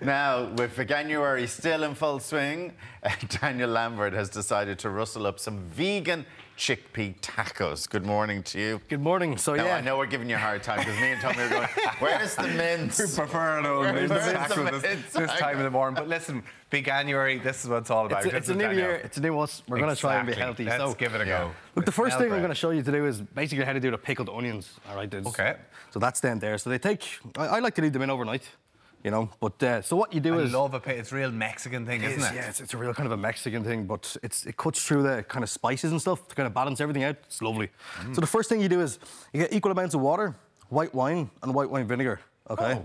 Now, with Veganuary still in full swing, Daniel Lambert has decided to rustle up some vegan chickpea tacos. Good morning to you. Good morning. So now, yeah, I know we're giving you a hard time because me and Tommy are going, where's the mince? We prefer an old mince taco this time of the morning. But listen, Veganuary, this is what it's all about. it's a new year, it's a new us. We're going to try and be healthy. Let's give it a go. Look, the first thing I'm going to show you to do is basically how to do the pickled onions. All right. Okay. So that's down there. So they take, I like to leave them in overnight. You know, but so what you do is... I love it. It's a real Mexican thing, isn't it? Yeah, it's a real kind of a Mexican thing, but it cuts through the kind of spices and stuff to kind of balance everything out. It's lovely. So the first thing you do is you get equal amounts of water, white wine, and white wine vinegar, okay?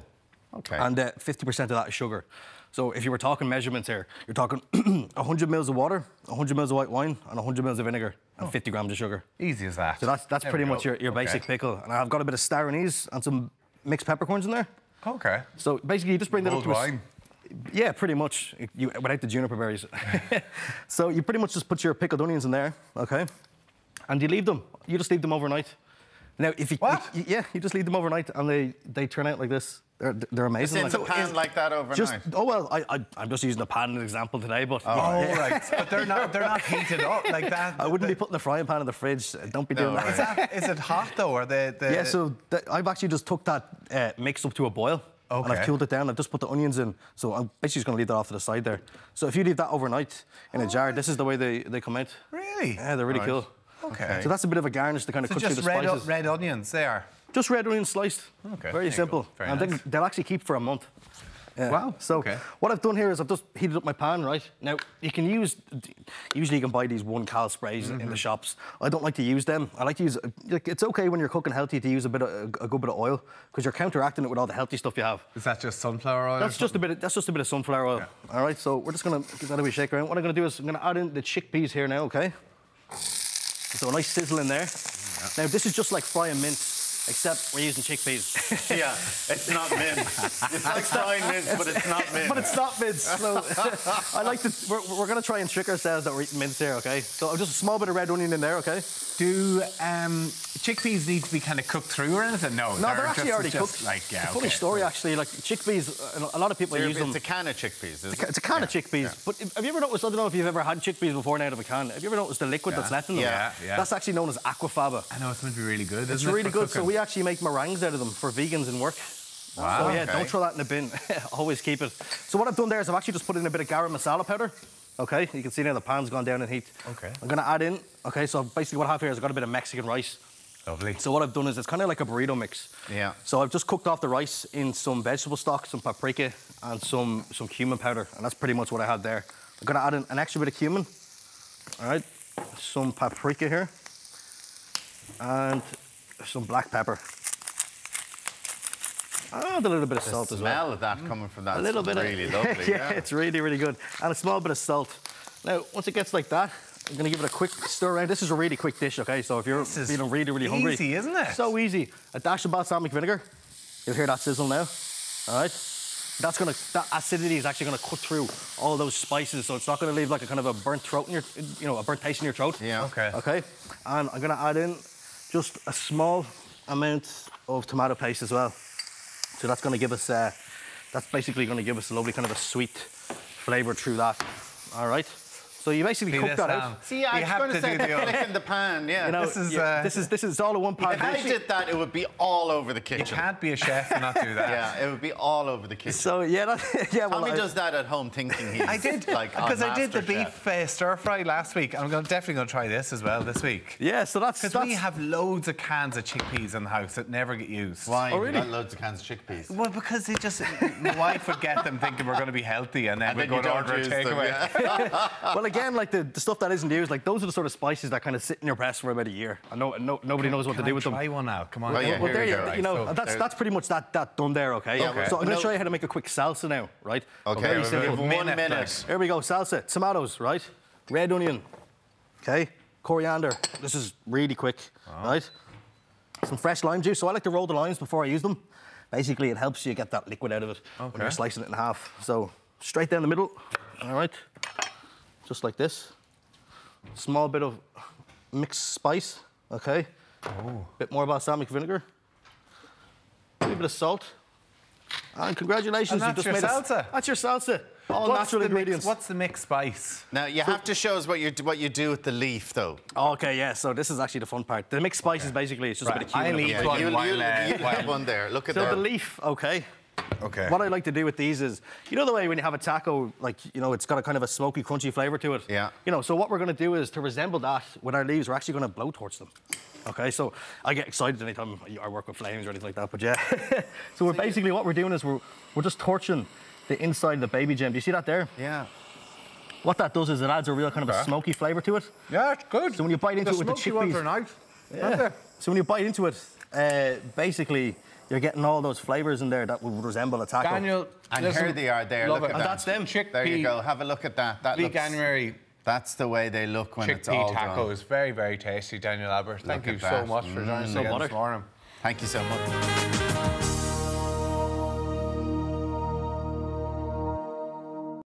Oh, okay. And 50% of that is sugar. So if you were talking measurements here, you're talking 100 mils of water, 100 mils of white wine, and 100 mils of vinegar, and 50 grams of sugar. Easy as that. So that's pretty much your basic pickle. And I've got a bit of star anise and some mixed peppercorns in there. Okay. So basically, you just bring that up to wine. Yeah, pretty much. Without the juniper berries. So you pretty much just put your pickled onions in there, okay? And you leave them. You just leave them overnight. Now, if you yeah, you just leave them overnight, and they turn out like this. They're amazing. It's in the pan like that overnight. I'm just using the pan as an example today, but right. But they're not heated up like that. I wouldn't be putting the frying pan in the fridge. Don't be doing that. Is it hot though, or the? Yeah. So I've actually just took that mix up to a boil. Okay. And I've cooled it down. I've just put the onions in. So I'm basically just going to leave that off to the side there. So if you leave that overnight in a jar, this is the way they come out. Really? Yeah, they're really cool. Okay. So that's a bit of a garnish to kind of cut through the spices. Just red onions there. Just red onions sliced. Okay. Very simple. Very nice. They'll actually keep for a month. Wow. So what I've done here is I've just heated up my pan, right? Now, you can use... Usually you can buy these 1-cal sprays in the shops. I don't like to use them. I like to use... Like, it's okay when you're cooking healthy to use a good bit of oil because you're counteracting it with all the healthy stuff you have. Is that just sunflower oil? That's just a bit of sunflower oil. Yeah. All right, so we're just going to give that a wee shake around. What I'm going to do is I'm going to add in the chickpeas here now, okay? So a nice sizzle in there. Yeah. Now, this is just like frying mince. Except we're using chickpeas. Yeah, it's not mince. It's like frying mince, but it's not mince. But it's not mince. So I like to. We're going to try and trick ourselves that we're eating mince here, okay? So just a small bit of red onion in there, okay? Do chickpeas need to be kind of cooked through or anything? No, they're actually already cooked. Like, yeah, funny story, actually. Like chickpeas, a lot of people use them. It's a can of chickpeas, isn't it? It's a can of chickpeas. Yeah. But have you ever noticed? I don't know if you've ever had chickpeas before out of a can. Have you ever noticed the liquid that's left in them? Yeah. That's actually known as aquafaba. I know it's meant to be really good. It's really good. So we actually make meringues out of them for vegans in work. Wow. So yeah, don't throw that in the bin. Always keep it. So what I've done there is I've actually just put in a bit of garam masala powder. Okay, you can see now the pan's gone down in heat. Okay. I'm going to add in. Okay, so basically what I have here is I've got a bit of Mexican rice. Lovely. So what I've done is it's kind of like a burrito mix. Yeah. So I've just cooked off the rice in some vegetable stock, some paprika, and some cumin powder, and that's pretty much what I had there. I'm going to add in an extra bit of cumin. All right, some paprika here, and some black pepper. And a little bit of salt as well. The smell of that coming from that is really lovely. Yeah, it's really, really good. And a small bit of salt. Now, once it gets like that, I'm going to give it a quick stir around. This is a really quick dish, okay? So if you're feeling really, really hungry... Easy, isn't it? So easy. A dash of balsamic vinegar. You'll hear that sizzle now. All right? That acidity is actually going to cut through all those spices, so it's not going to leave like a kind of a burnt throat in your... a burnt taste in your throat. Yeah. Okay. Okay? And I'm going to add in just a small amount of tomato paste as well. So that's going to give us, that's basically going to give us a lovely kind of a sweet flavour through that. All right. So you basically cook that out. See, I was going to say flick in the pan. Yeah. You know, this is all in one pan. If I did that, it would be all over the kitchen. You can't be a chef and not do that. Yeah, it would be all over the kitchen. So yeah, Tommy does that at home, thinking he's. I did because I did the beef stir fry last week, and I'm definitely going to try this as well this week. Yeah, so that's because we have loads of cans of chickpeas in the house that never get used. Why? Oh, really? You got loads of cans of chickpeas. Well, because they just my wife would get them thinking we're going to be healthy, and then we go to order a takeaway. Yeah. Well, again, like the stuff that isn't used, like those are the sort of spices that kind of sit in your press for about a year. I know nobody knows what to do with them. Try one now. Come on. Well, yeah, well, there you go. You know, that's pretty much that done there. Okay. Yeah, so I'm going to show you how to make a quick salsa now, right? Okay. Very simple. 1 minute. Here we go. Salsa, tomatoes, right? Red onion. Okay. Coriander. This is really quick, right? Some fresh lime juice. So I like to roll the limes before I use them. Basically, it helps you get that liquid out of it when you're slicing it in half. So straight down the middle. All right. Just like this. Small bit of mixed spice, okay? Bit more balsamic vinegar. A little bit of salt. And congratulations, And you that's just your made salsa. That's your salsa. All natural ingredients. What's the mixed spice? Now, you have to show us what you do with the leaf, though. Okay, yeah, so this is actually the fun part. The mixed spices, basically, it's just a bit of cumin. I'll and eat paprika. one You while have one there. Look at So that. the leaf, okay. Okay. What I like to do with these is, you know the way when you have a taco, like, you know, it's got a kind of a smoky, crunchy flavour to it? Yeah. You know, so what we're going to do is, to resemble that with our leaves, we're actually going to blow torch them. Okay, so I get excited anytime I work with flames or anything like that, but yeah. So we're basically, what we're doing is we're just torching the inside of the baby gem. Do you see that there? Yeah. What that does is it adds a real kind of a smoky flavour to it. Yeah, it's good. So when you bite into it with the smoky ones chickpeas... are nice. Yeah. So when you bite into it, basically, you're getting all those flavours in there that would resemble a taco. Daniel, And listen, here they are there. love Look it. at And that. that's them. There you Chickpea. go. Have a look at that. That looks... Veganuary That's the way they look when it's all chickpea done. tacos. Very, very tasty, Daniel Albert. Thank Look you at so that. much for joining us No again bother. this morning. Thank you so much.